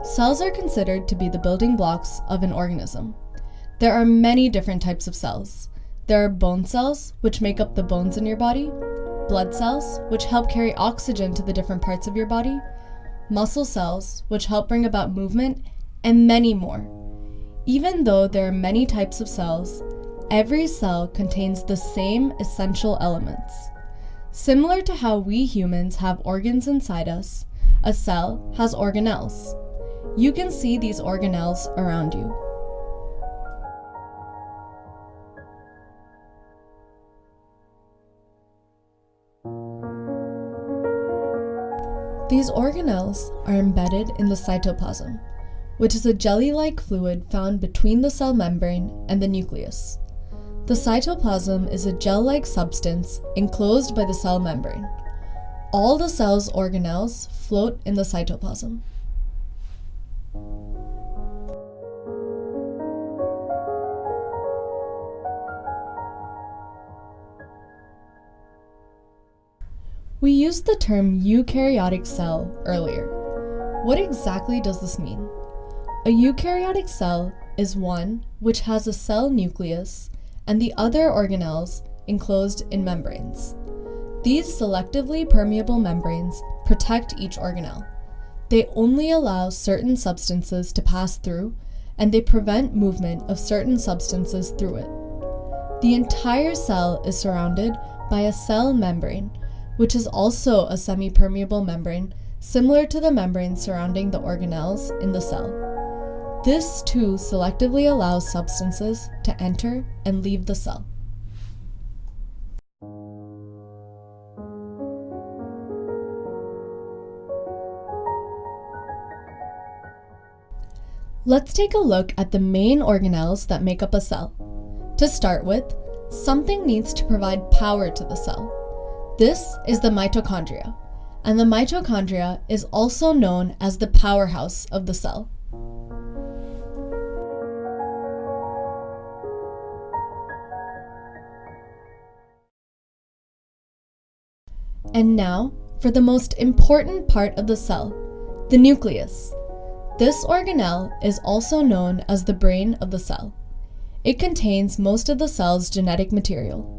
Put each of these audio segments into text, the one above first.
Cells are considered to be the building blocks of an organism. There are many different types of cells. There are bone cells, which make up the bones in your body, blood cells, which help carry oxygen to the different parts of your body, muscle cells, which help bring about movement, and many more. Even though there are many types of cells, every cell contains the same essential elements. Similar to how we humans have organs inside us, a cell has organelles. You can see these organelles around you. These organelles are embedded in the cytoplasm, which is a jelly-like fluid found between the cell membrane and the nucleus. The cytoplasm is a gel-like substance enclosed by the cell membrane. All the cell's organelles float in the cytoplasm. We used the term eukaryotic cell earlier. What exactly does this mean? A eukaryotic cell is one which has a cell nucleus and the other organelles enclosed in membranes. These selectively permeable membranes protect each organelle. They only allow certain substances to pass through, and they prevent movement of certain substances through it. The entire cell is surrounded by a cell membrane, which is also a semi-permeable membrane, similar to the membrane surrounding the organelles in the cell. This too selectively allows substances to enter and leave the cell. Let's take a look at the main organelles that make up a cell. To start with, something needs to provide power to the cell. This is the mitochondria, and the mitochondria is also known as the powerhouse of the cell. And now, for the most important part of the cell, the nucleus. This organelle is also known as the brain of the cell. It contains most of the cell's genetic material.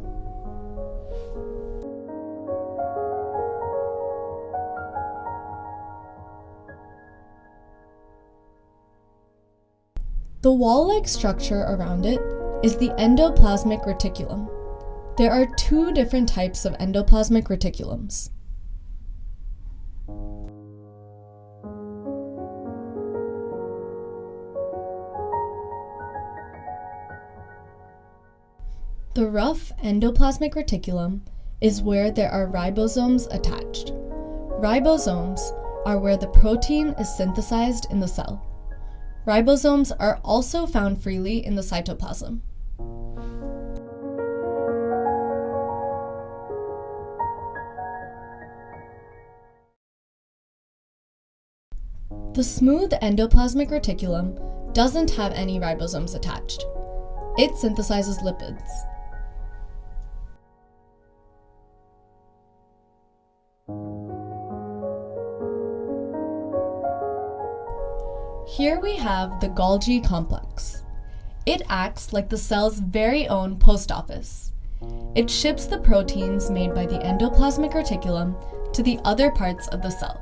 The wall-like structure around it is the endoplasmic reticulum. There are two different types of endoplasmic reticulums. The rough endoplasmic reticulum is where there are ribosomes attached. Ribosomes are where the protein is synthesized in the cell. Ribosomes are also found freely in the cytoplasm. The smooth endoplasmic reticulum doesn't have any ribosomes attached. It synthesizes lipids. Here we have the Golgi complex. It acts like the cell's very own post office. It ships the proteins made by the endoplasmic reticulum to the other parts of the cell.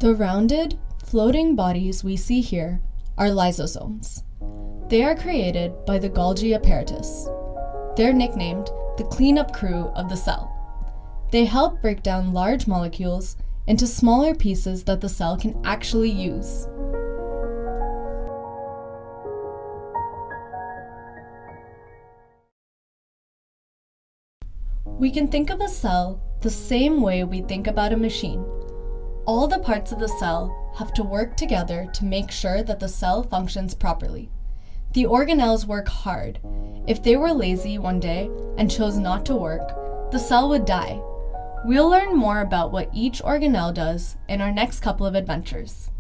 The rounded, floating bodies we see here are lysosomes. They are created by the Golgi apparatus. They're nicknamed the cleanup crew of the cell. They help break down large molecules into smaller pieces that the cell can actually use. We can think of a cell the same way we think about a machine. All the parts of the cell have to work together to make sure that the cell functions properly. The organelles work hard. If they were lazy one day and chose not to work, the cell would die. We'll learn more about what each organelle does in our next couple of adventures.